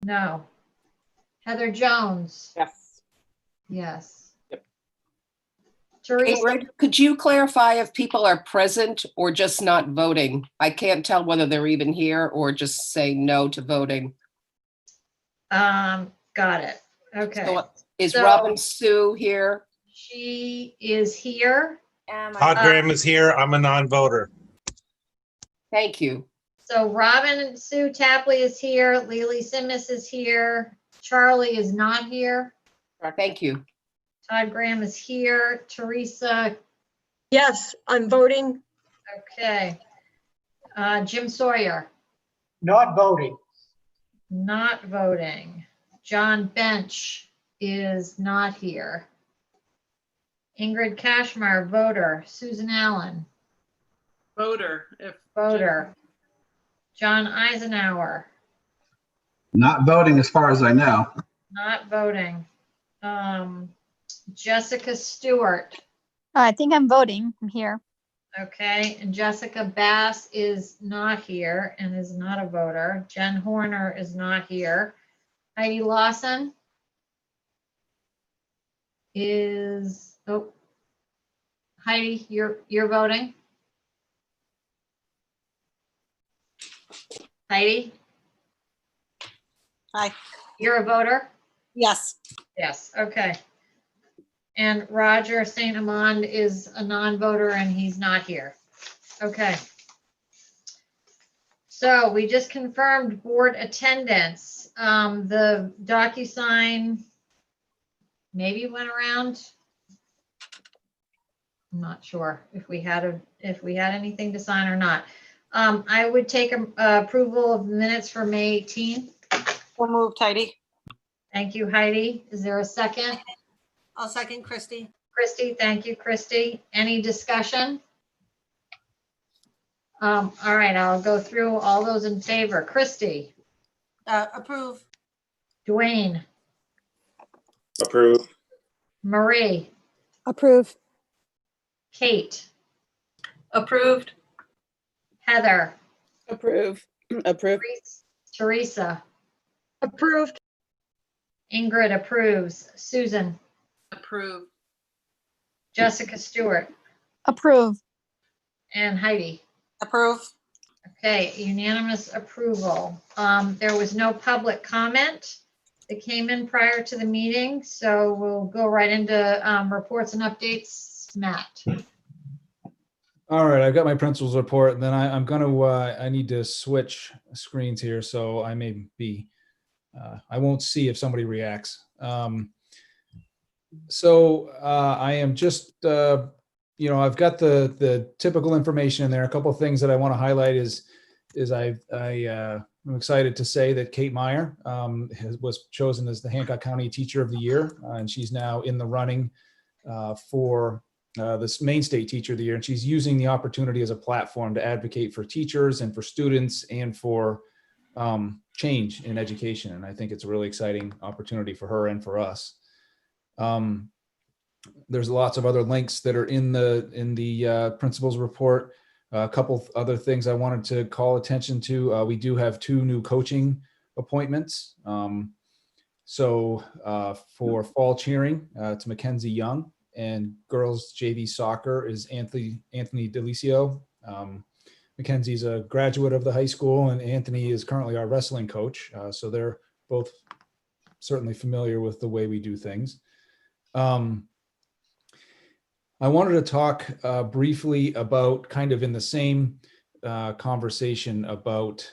No. Heather Jones? Yes. Yes. Yep. Teresa? Ingrid, could you clarify if people are present or just not voting? I can't tell whether they're even here or just say no to voting. Got it. Okay. So is So- Robin Sue here? She is here. Todd Graham is here. I'm a non-voter. Thank you. So Robin Sue Tapley is here. Lily Simmons is here. Charlie is not here. Thank you. Todd Graham is here. Teresa, Yes, I'm voting. okay. Jim Sawyer, Not voting. not voting. John Bench is not here. Ingrid Kashmar, voter. Susan Allen, Voter. If voter. John Eisenhower, Not voting as far as I know. not voting. Jessica Stewart, I think I'm voting. I'm here. okay, and Jessica Bass is not here and is not a voter. Jen Horner is not here. Heidi Lawson is, oh, Heidi, you're voting? Heidi, Hi. you're a voter? Yes. Yes, okay. And Roger St. Amand is a non-voter and he's not here. Okay. So we just confirmed board attendance. The DocuSign maybe went around. I'm not sure if we had anything to sign or not. I would take approval of minutes for May 18th. We'll move, Heidi. Thank you, Heidi. Is there a second? I'll second Christie. Christy, thank you, Christy. Any discussion? All right, I'll go through all those in favor. Christy, Approve. Dwayne, Approve. Marie, Approve. Kate, approved. Heather, Approve. Approve. Teresa, Approved. Ingrid approves, Susan, Approved. Jessica Stewart, Approve. and Heidi. Approve. Okay, unanimous approval. There was no public comment that came in prior to the meeting, so we'll go right into reports and updates. Matt. All right, I've got my principal's report, and then I need to switch screens here, so I may be, I won't see if somebody reacts. So I am just, I've got the typical information in there. A couple of things that I want to highlight is I'm excited to say that Kate Meyer was chosen as the Hancock County Teacher of the Year, and she's now in the running for this Maine State Teacher of the Year, and she's using the opportunity as a platform to advocate for teachers and for students and for change in education. And I think it's a really exciting opportunity for her and for us. There's lots of other links that are in the principal's report. A couple other things I wanted to call attention to. We do have 2 new coaching appointments. So for fall cheering, it's Mackenzie Young, and girls JV soccer is Anthony Delicio. Mackenzie's a graduate of the high school, and Anthony is currently our wrestling coach. So they're both certainly familiar with the way we do things. I wanted to talk briefly about, kind of in the same conversation, about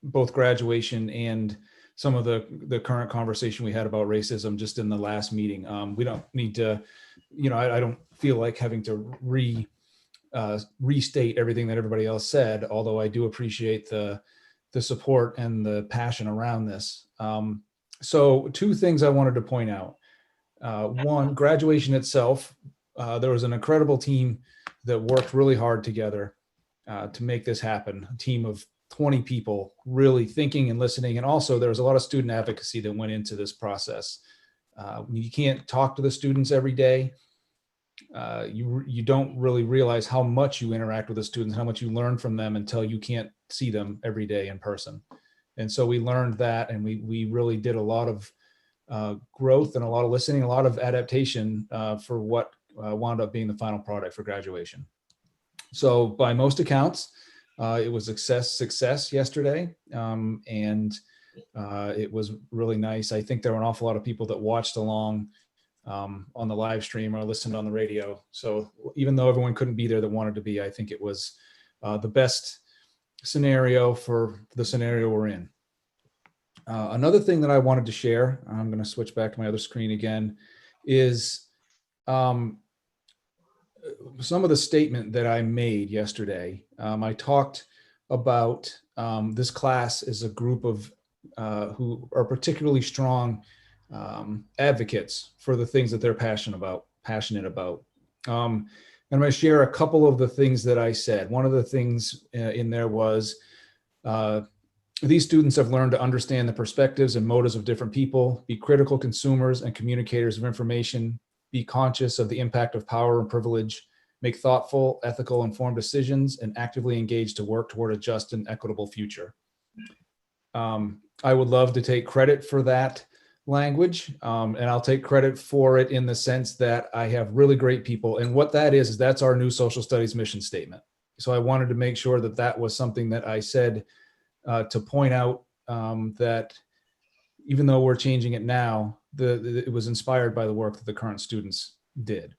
both graduation and some of the current conversation we had about racism just in the last meeting. We don't need to, I don't feel like having to restate everything that everybody else said, although I do appreciate the support and the passion around this. So 2 things I wanted to point out. One, graduation itself, there was an incredible team that worked really hard together to make this happen. A team of 20 people really thinking and listening. And also there was a lot of student advocacy that went into this process. You can't talk to the students every day. You don't really realize how much you interact with the students, how much you learn from them until you can't see them every day in person. And so we learned that, and we really did a lot of growth and a lot of listening, a lot of adaptation for what wound up being the final product for graduation. So by most accounts, it was a success yesterday, and it was really nice. I think there were an awful lot of people that watched along on the live stream or listened on the radio. So even though everyone couldn't be there that wanted to be, I think it was the best scenario for the scenario we're in. Another thing that I wanted to share, I'm going to switch back to my other screen again, is some of the statement that I made yesterday. I talked about this class is a group of who are particularly strong advocates for the things that they're passionate about. And I'm going to share a couple of the things that I said. One of the things in there was these students have learned to understand the perspectives and motives of different people, be critical consumers and communicators of information, be conscious of the impact of power and privilege, make thoughtful, ethical, informed decisions, and actively engage to work toward a just and equitable future. I would love to take credit for that language, and I'll take credit for it in the sense that I have really great people. And what that is that's our new social studies mission statement. So I wanted to make sure that that was something that I said to point out that even though we're changing it now, it was inspired by the work that the current students did.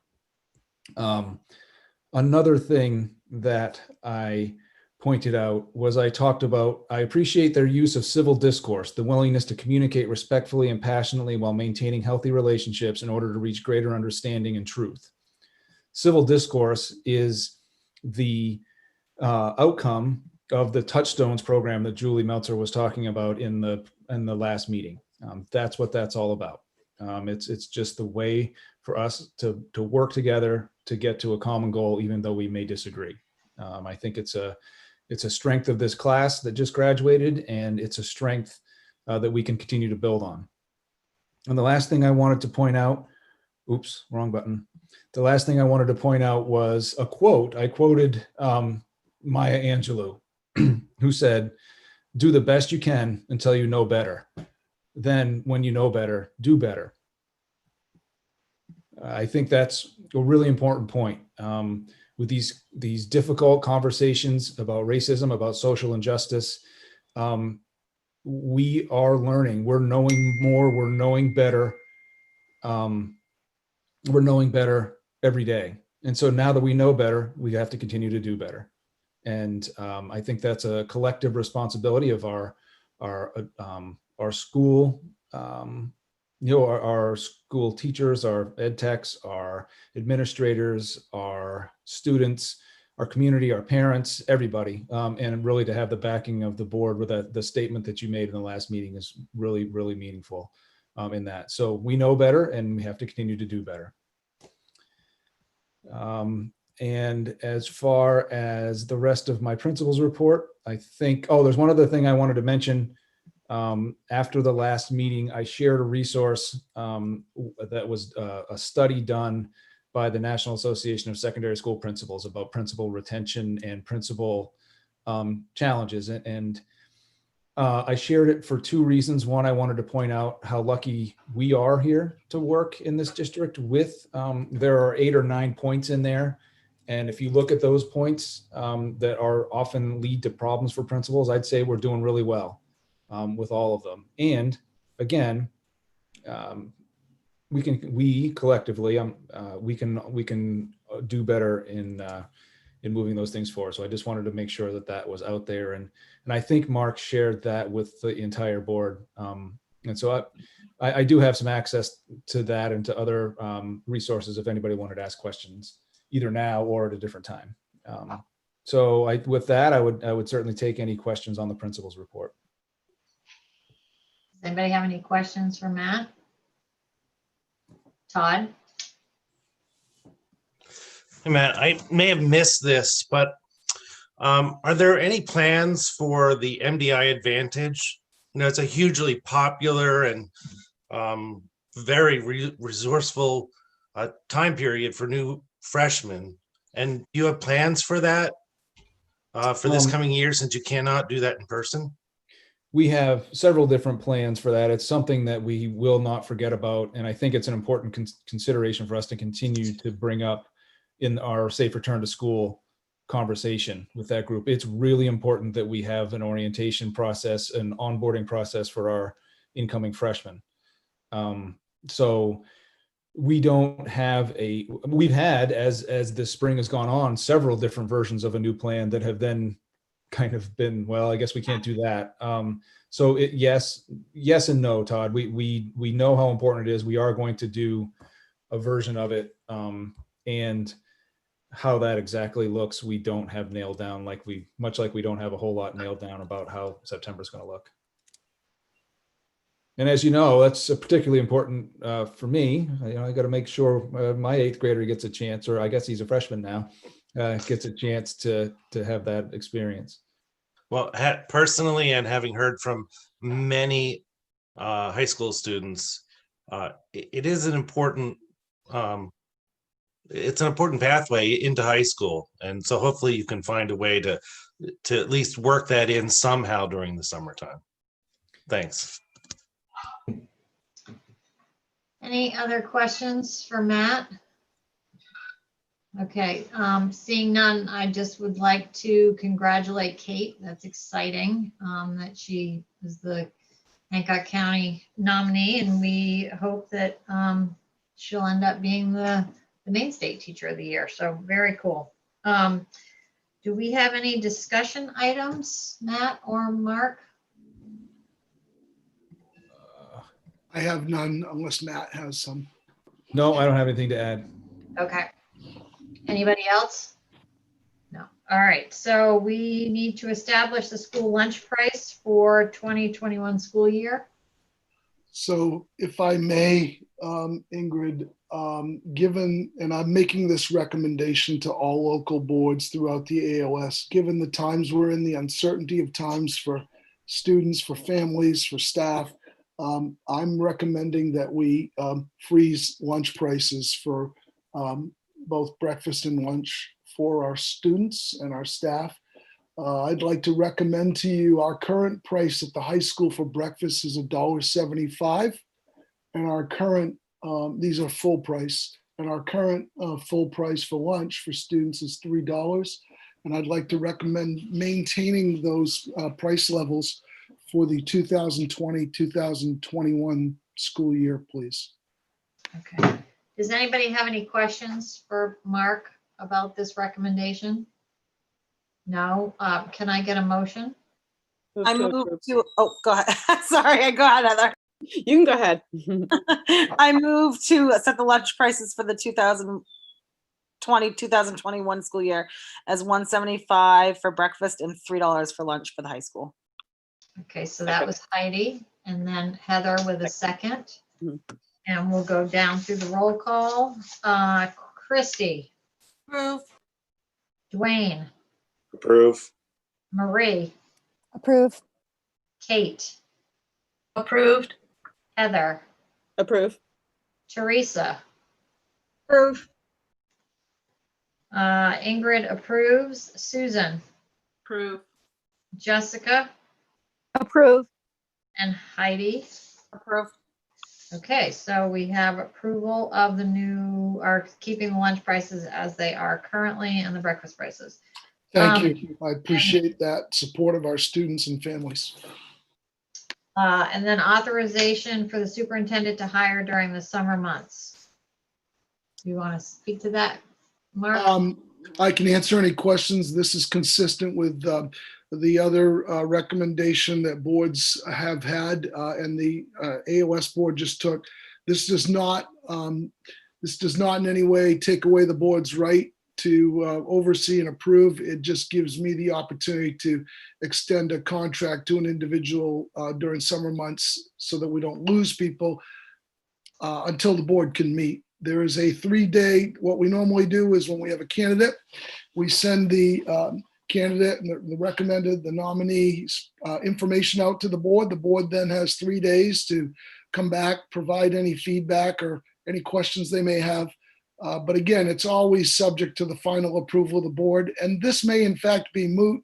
Another thing that I pointed out was I talked about, I appreciate their use of civil discourse, the willingness to communicate respectfully and passionately while maintaining healthy relationships in order to reach greater understanding and truth. Civil discourse is the outcome of the Touchstones program that Julie Meltzer was talking about in the last meeting. That's what that's all about. It's just the way for us to work together to get to a common goal, even though we may disagree. I think it's a strength of this class that just graduated, and it's a strength that we can continue to build on. And the last thing I wanted to point out, oops, wrong button. The last thing I wanted to point out was a quote. I quoted Maya Angelou, who said, "Do the best you can until you know better. Then when you know better, do better." I think that's a really important point. With these difficult conversations about racism, about social injustice, we are learning. We're knowing more. We're knowing better. We're knowing better every day. And so now that we know better, we have to continue to do better. And I think that's a collective responsibility of our school. Our school teachers, our ed techs, our administrators, our students, our community, our parents, everybody, and really to have the backing of the board with the statement that you made in the last meeting is really, really meaningful in that. So we know better and we have to continue to do better. And as far as the rest of my principal's report, I think, there's one other thing I wanted to mention. After the last meeting, I shared a resource that was a study done by the National Association of Secondary School Principals about principal retention and principal challenges. And I shared it for two reasons. One, I wanted to point out how lucky we are here to work in this district with, there are 8 or 9 points in there. And if you look at those points that are often lead to problems for principals, I'd say we're doing really well. With all of them. And again, we collectively, we can do better in moving those things forward. So I just wanted to make sure that was out there. And I think Mark shared that with the entire board. And so I do have some access to that and to other resources if anybody wanted to ask questions either now or at a different time. So with that, I would certainly take any questions on the principal's report. Does anybody have any questions for Matt? Todd? Hey, Matt, I may have missed this, but are there any plans for the MDI Advantage? It's a hugely popular and very resourceful time period for new freshmen. And do you have plans for that for this coming year since you cannot do that in person? we have several different plans for that. It's something that we will not forget about. And I think it's an important consideration for us to continue to bring up in our safe return to school conversation with that group. It's really important that we have an orientation process, an onboarding process for our incoming freshmen. So we don't have we've had, as the spring has gone on, several different versions of a new plan that have then kind of been, well, I guess we can't do that. So yes and no, Todd. We know how important it is. We are going to do a version of it, and how that exactly looks, we don't have nailed down, much like we don't have a whole lot nailed down about how September is going to look. And as you know, that's particularly important for me. I got to make sure my 8th grader gets a chance, or I guess he's a freshman now, gets a chance to have that experience. Well, personally, and having heard from many high school students, it is an important it's an important pathway into high school. And so hopefully you can find a way to at least work that in somehow during the summertime. Thanks. Any other questions for Matt? Okay, seeing none, I just would like to congratulate Kate. That's exciting that she is the Hancock County nominee, and we hope that she'll end up being the Maine State Teacher of the Year. So very cool. Do we have any discussion items, Matt or Mark? I have none unless Matt has some. No, I don't have anything to add. Okay. Anybody else? No. All right. So we need to establish the school lunch price for 2021 school year. So if I may, Ingrid, given, and I'm making this recommendation to all local boards throughout the AOS, given the times we're in, the uncertainty of times for students, for families, for staff, I'm recommending that we freeze lunch prices for both breakfast and lunch for our students and our staff. I'd like to recommend to you our current price at the high school for breakfast is $1.75, and our current, these are full price, and our current full price for lunch for students is $3. And I'd like to recommend maintaining those price levels for the 2020-2021 school year, please. Okay. Does anybody have any questions for Mark about this recommendation? No. Can I get a motion? I move to, oh, go ahead. Sorry, go ahead, Heather. You can go ahead. I move to set the lunch prices for the 2020-2021 school year as $1.75 for breakfast and $3 for lunch for the high school. Okay, so that was Heidi, and then Heather with a second. And we'll go down through the roll call. Christy, Approve. Dwayne, Approve. Marie, Approve. Kate, Approved. Heather, Approve. Teresa, Approve. Ingrid approves, Susan, Approve. Jessica, Approve. and Heidi. Approve. Okay, so we have approval of the new, or keeping the lunch prices as they are currently and the breakfast prices. Thank you. I appreciate that support of our students and families. And then authorization for the superintendent to hire during the summer months. Do you want to speak to that, Mark? I can answer any questions. This is consistent with the other recommendation that boards have had, and the AOS board just took. This does not in any way take away the board's right to oversee and approve. It just gives me the opportunity to extend a contract to an individual during summer months so that we don't lose people until the board can meet. There is a 3-day, what we normally do is when we have a candidate, we send the candidate and the recommended, the nominee's information out to the board. The board then has 3 days to come back, provide any feedback or any questions they may have. But again, it's always subject to the final approval of the board. And this may in fact be moot,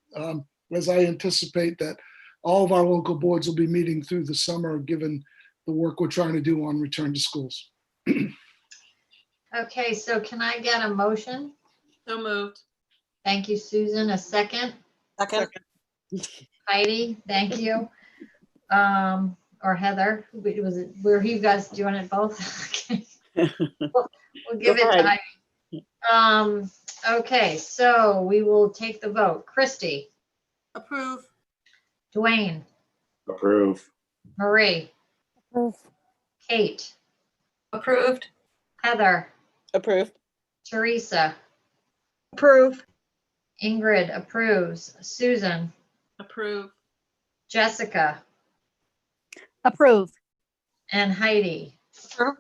as I anticipate that all of our local boards will be meeting through the summer, given the work we're trying to do on return to schools. Okay, so can I get a motion? So moved. Thank you, Susan. A second? Second. Heidi, thank you. Or Heather, were you guys doing it both? Okay. We'll give Go it to ahead. Heidi. Okay, so we will take the vote. Christy, Approve. Dwayne, Approve. Marie, Approve. Kate, Approved. Heather, Approve. Teresa, Approve. Ingrid approves, Susan, Approve. Jessica, Approve. and Heidi. Approve.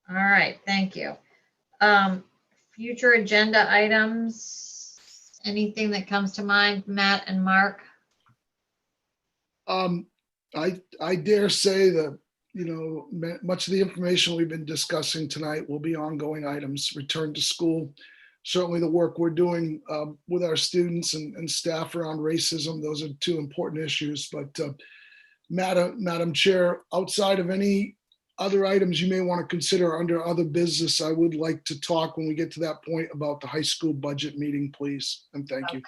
All right, thank you. Future agenda items, anything that comes to mind, Matt and Mark? I dare say that, much of the information we've been discussing tonight will be ongoing items. Return to school, certainly the work we're doing with our students and staff around racism. Those are two important issues. But Madam Chair, outside of any other items you may want to consider under other business, I would like to talk when we get to that point about the high school budget meeting, please. And thank you.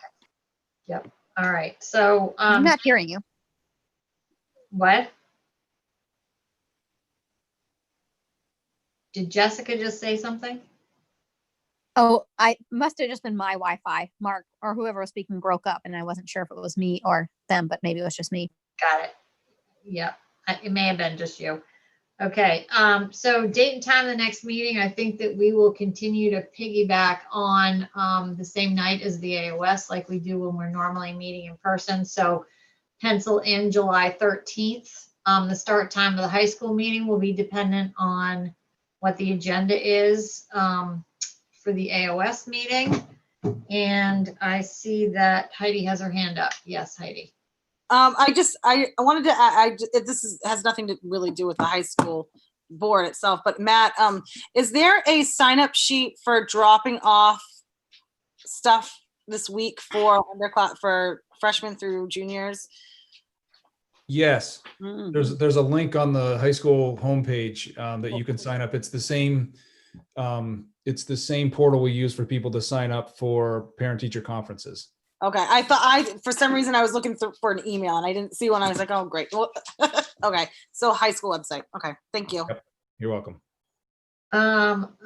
Yep. All right. So, I'm not hearing you. what? Did Jessica just say something? Oh, I must have just been my Wi-Fi. Mark or whoever was speaking broke up, and I wasn't sure if it was me or them, but maybe it was just me. Got it. Yep. It may have been just you. Okay. So date and time of the next meeting, I think that we will continue to piggyback on the same night as the AOS like we do when we're normally meeting in person. So pencil in July 13th. The start time of the high school meeting will be dependent on what the agenda is for the AOS meeting. And I see that Heidi has her hand up. Yes, Heidi. I wanted to add, has nothing to really do with the high school board itself, but Matt, is there a sign up sheet for dropping off stuff this week for underclass, for freshmen through juniors? Yes, there's a link on the high school homepage that you can sign up. It's the same portal we use for people to sign up for parent-teacher conferences. Okay, I thought for some reason I was looking for an email and I didn't see one. I was like, oh, great. Well, okay, so high school website. Okay, thank you. Yep. You're welcome.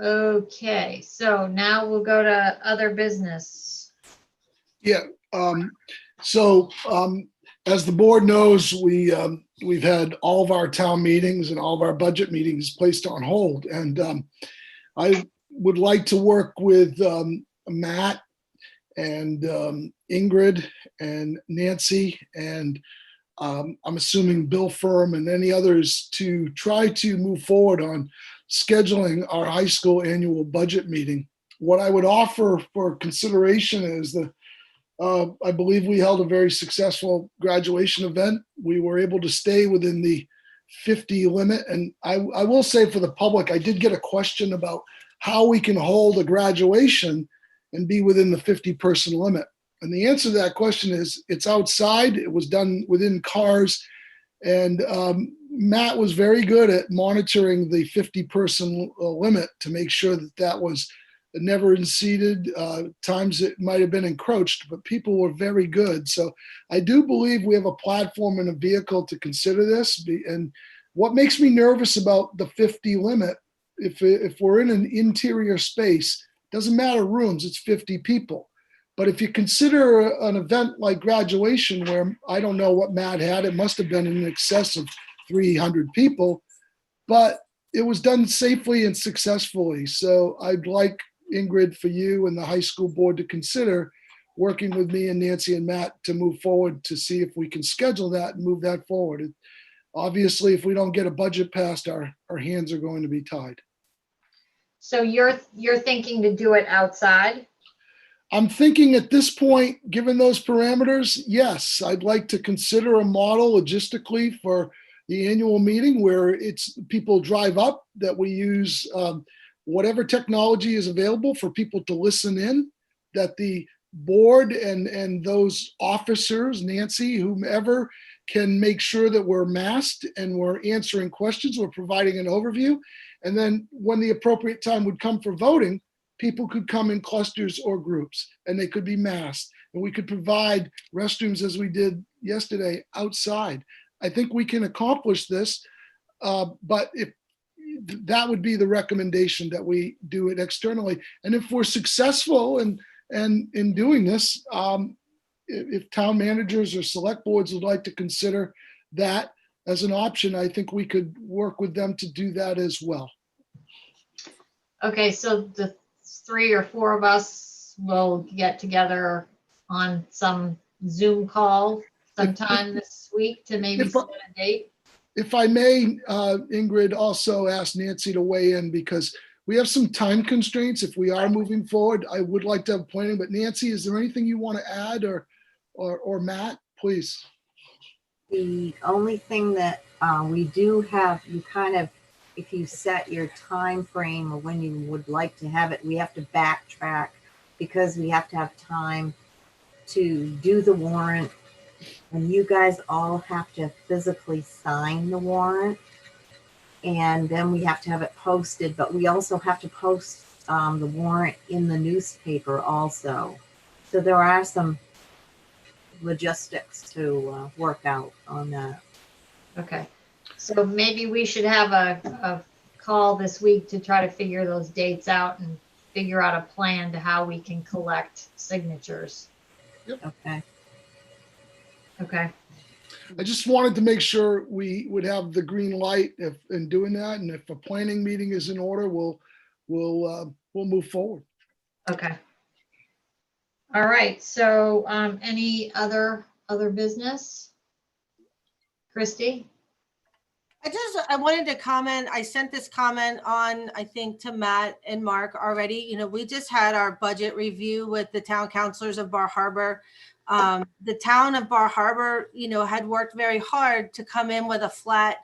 Okay, so now we'll go to other business. Yeah. As the board knows, we've had all of our town meetings and all of our budget meetings placed on hold. And I would like to work with Matt and Ingrid and Nancy and I'm assuming Bill Firm and any others to try to move forward on scheduling our high school annual budget meeting. What I would offer for consideration is I believe we held a very successful graduation event. We were able to stay within the 50 limit. And I will say for the public, I did get a question about how we can hold a graduation and be within the 50-person limit. And the answer to that question is it's outside. It was done within cars. And Matt was very good at monitoring the 50-person limit to make sure that that was never exceeded. Times it might have been encroached, but people were very good. So I do believe we have a platform and a vehicle to consider this. And what makes me nervous about the 50 limit, if we're in an interior space, doesn't matter rooms, it's 50 people. But if you consider an event like graduation, where I don't know what Matt had, it must have been in excess of 300 people, but it was done safely and successfully. So I'd like, Ingrid, for you and the high school board to consider working with me and Nancy and Matt to move forward to see if we can schedule that and move that forward. Obviously, if we don't get a budget passed, our hands are going to be tied. So you're thinking to do it outside? I'm thinking at this point, given those parameters, yes, I'd like to consider a model logistically for the annual meeting where it's people drive up, that we use whatever technology is available for people to listen in, that the board and those officers, Nancy, whomever, can make sure that we're masked and we're answering questions, we're providing an overview. And then when the appropriate time would come for voting, people could come in clusters or groups and they could be masked. And we could provide restrooms as we did yesterday outside. I think we can accomplish this, but if that would be the recommendation, that we do it externally. And if we're successful and in doing this, if town managers or select boards would like to consider that as an option, I think we could work with them to do that as well. Okay, so the 3 or 4 of us will get together on some Zoom call sometime this week to maybe set a date. If I may, Ingrid, also ask Nancy to weigh in, because we have some time constraints. If we are moving forward, I would like to have planning, but Nancy, is there anything you want to add, or Matt, please? The only thing that we do have, you kind of, if you set your time frame or when you would like to have it, we have to backtrack because we have to have time to do the warrant. And you guys all have to physically sign the warrant. And then we have to have it posted, but we also have to post the warrant in the newspaper also. So there are some logistics to work out on that. Okay, so maybe we should have a call this week to try to figure those dates out and figure out a plan to how we can collect signatures. Okay. Okay. I just wanted to make sure we would have the green light in doing that, and if a planning meeting is in order, we'll move forward. Okay. All right. So, any other business? Christy? I wanted to comment. I sent this comment on, I think, to Matt and Mark already. You know, we just had our budget review with the town councilors of Bar Harbor. The town of Bar Harbor, you know, had worked very hard to come in with a flat,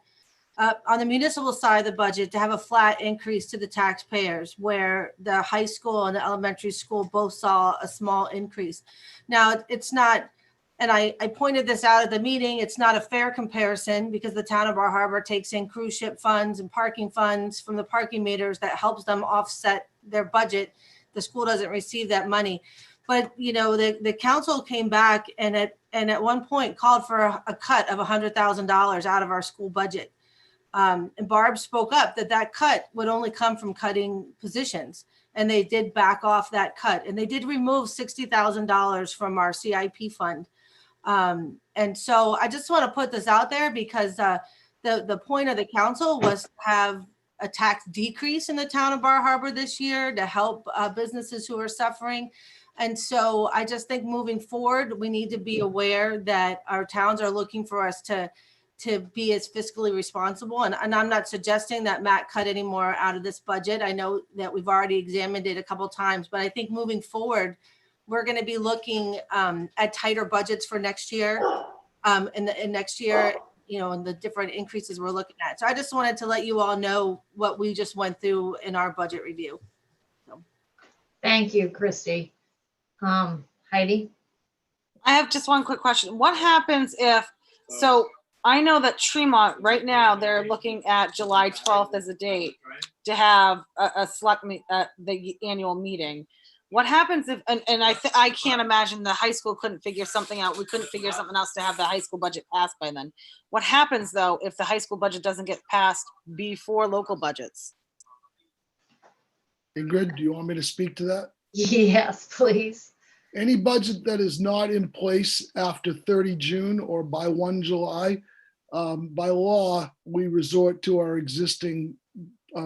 on the municipal side of the budget, to have a flat increase to the taxpayers, where the high school and the elementary school both saw a small increase. Now, it's not, and I pointed this out at the meeting, it's not a fair comparison because the town of Bar Harbor takes in cruise ship funds and parking funds from the parking meters that helps them offset their budget. The school doesn't receive that money. But, you know, the council came back and at one point called for a cut of $100,000 out of our school budget. And Barb spoke up that cut would only come from cutting positions. And they did back off that cut. And they did remove $60,000 from our CIP fund. And so I just want to put this out there because the point of the council was to have a tax decrease in the town of Bar Harbor this year to help businesses who are suffering. And so I just think moving forward, we need to be aware that our towns are looking for us to be as fiscally responsible. And I'm not suggesting that Matt cut any more out of this budget. I know that we've already examined it a couple of times, but I think moving forward, we're going to be looking at tighter budgets for next year. And next year, you know, and the different increases we're looking at. So I just wanted to let you all know what we just went through in our budget review. So. Thank you, Christy. Heidi? I have just one quick question. What happens if, so I know that Tremont right now, they're looking at July 12th as a date to have a select the annual meeting. What happens if, and I can't imagine the high school couldn't figure something out. We couldn't figure something else to have the high school budget passed by then. What happens though, if the high school budget doesn't get passed before local budgets? Ingrid, do you want me to speak to that? Yes, please. Any budget that is not in place after 30 June or by 1 July, by law, we resort to our existing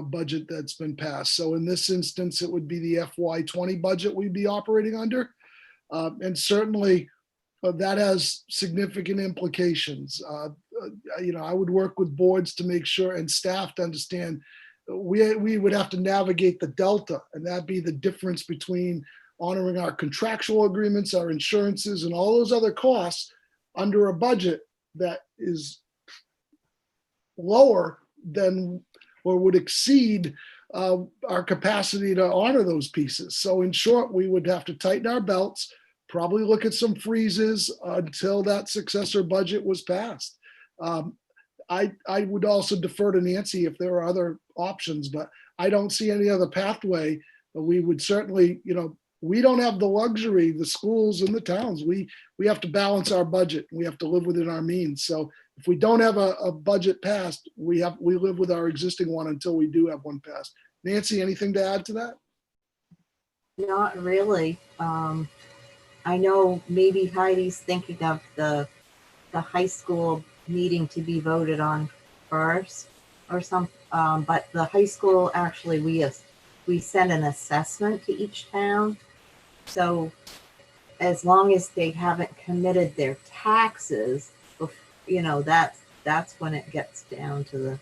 budget that's been passed. So in this instance, it would be the FY20 budget we'd be operating under. And certainly that has significant implications. You know, I would work with boards to make sure and staff to understand we would have to navigate the delta, and that'd be the difference between honoring our contractual agreements, our insurances, and all those other costs under a budget that is lower than or would exceed our capacity to honor those pieces. So in short, we would have to tighten our belts, probably look at some freezes until that successor budget was passed. I would also defer to Nancy if there are other options, but I don't see any other pathway. But we would certainly, we don't have the luxury, the schools and the towns. We have to balance our budget. We have to live within our means. So if we don't have a budget passed, we live with our existing one until we do have one passed. Nancy, anything to add to that? Not really. I know maybe Heidi's thinking of the high school needing to be voted on first or some, but the high school, actually, we send an assessment to each town. So as long as they haven't committed their taxes, that's when it gets down to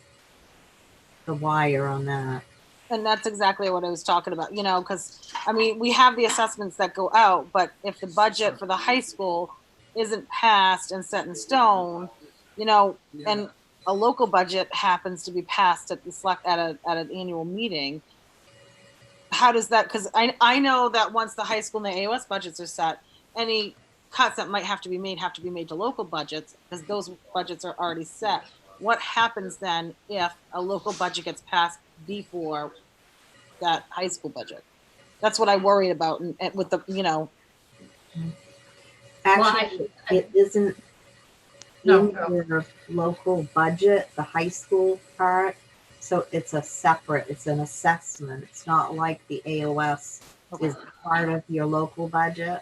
the wire on that. And that's exactly what I was talking about, because we have the assessments that go out, but if the budget for the high school isn't passed and set in stone, and a local budget happens to be passed at an annual meeting, how does that, because I know that once the high school and the AOS budgets are set, any cuts that might have to be made to local budgets, because those budgets are already set. What happens then if a local budget gets passed before that high school budget? That's what I worried about, and with the, Actually, it isn't in your local budget, the high school part. So it's an assessment. It's not like the AOS is part of your local budget.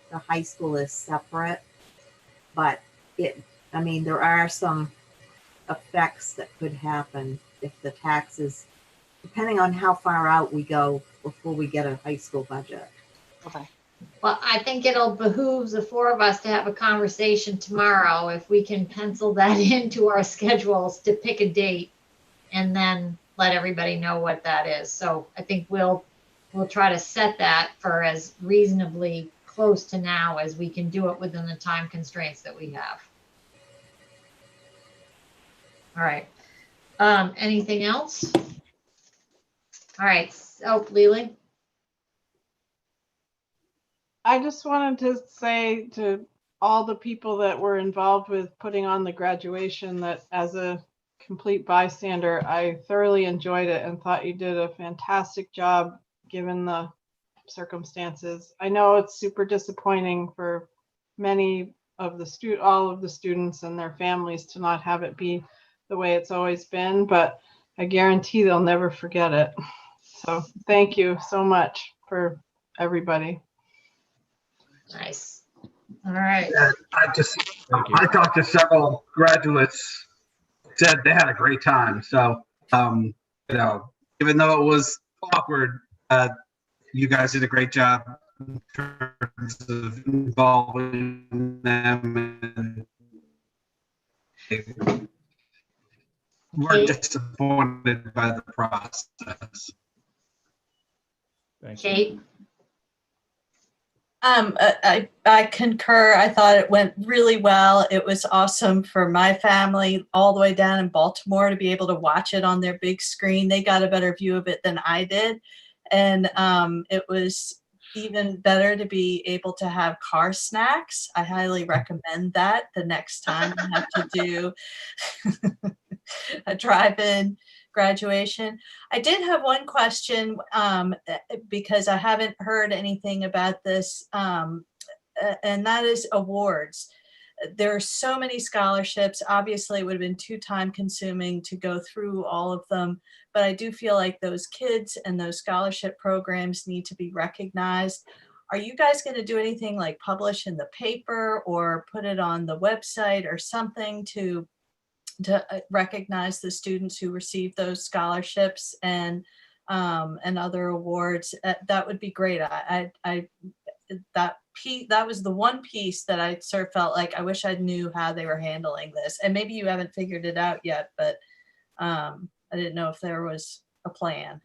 The high school is separate, but there are some effects that could happen if the taxes, depending on how far out we go before we get a high school budget. Okay. Well, I think it'll behoove the four of us to have a conversation tomorrow if we can pencil that into our schedules to pick a date and then let everybody know what that is. So I think we'll try to set that for as reasonably close to now as we can do it within the time constraints that we have. All right. Anything else? All right. So, Leland. I just wanted to say to all the people that were involved with putting on the graduation that as a complete bystander, I thoroughly enjoyed it and thought you did a fantastic job given the circumstances. I know it's super disappointing for many of all of the students and their families to not have it be the way it's always been, but I guarantee they'll never forget it. So thank you so much for everybody. Nice. All right. Yeah, I talked to several graduates, said they had a great time. So, even though it was awkward, you guys did a great job in terms of involving them, and we're disappointed by the process. Thank you. Kate. I concur. I thought it went really well. It was awesome for my family all the way down in Baltimore to be able to watch it on their big screen. They got a better view of it than I did. And it was even better to be able to have car snacks. I highly recommend that the next time you have to do a drive-in graduation. I did have one question because I haven't heard anything about this, and that is awards. There are so many scholarships. Obviously, it would have been too time consuming to go through all of them, but I do feel like those kids and those scholarship programs need to be recognized. Are you guys going to do anything like publish in the paper or put it on the website or something to recognize the students who received those scholarships and other awards? That would be great. That was the one piece that I sort of felt like I wish I knew how they were handling this. And maybe you haven't figured it out yet, but I didn't know if there was a plan.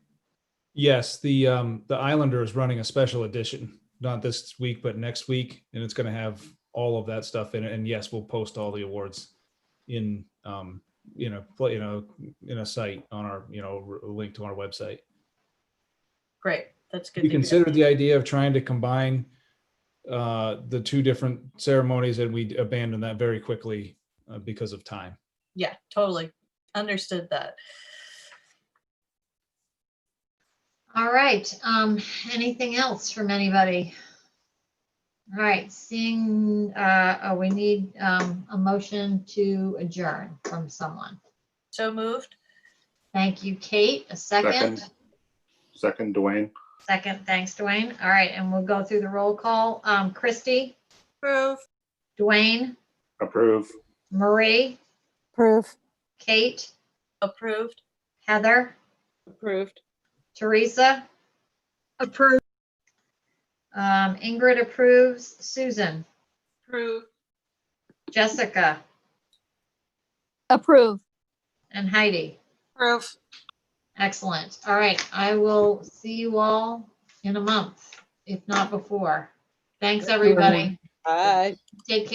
Yes, the Islander is running a special edition, not this week, but next week, and it's going to have all of that stuff in it. And yes, we'll post all the awards in in a site on our link to our website. Great, that's good. We considered the idea of trying to combine the two different ceremonies, and we abandoned that very quickly because of time. Yeah, totally. Understood that. All right, anything else from anybody? All right, seeing, we need, a motion to adjourn from someone. So moved. Thank you, Kate. A second? Second, Dwayne. Second, thanks, Dwayne. All right, and we'll go through the roll call. Christy, Approve. Dwayne, Approve. Marie, Approve. Kate, Approved. Heather, Approved. Teresa, Approved. Ingrid approves, Susan, Approved. Jessica, Approve. and Heidi. Approve. Excellent. All right, I will see you all in a month, if not before. Thanks, everybody. Bye. Take care.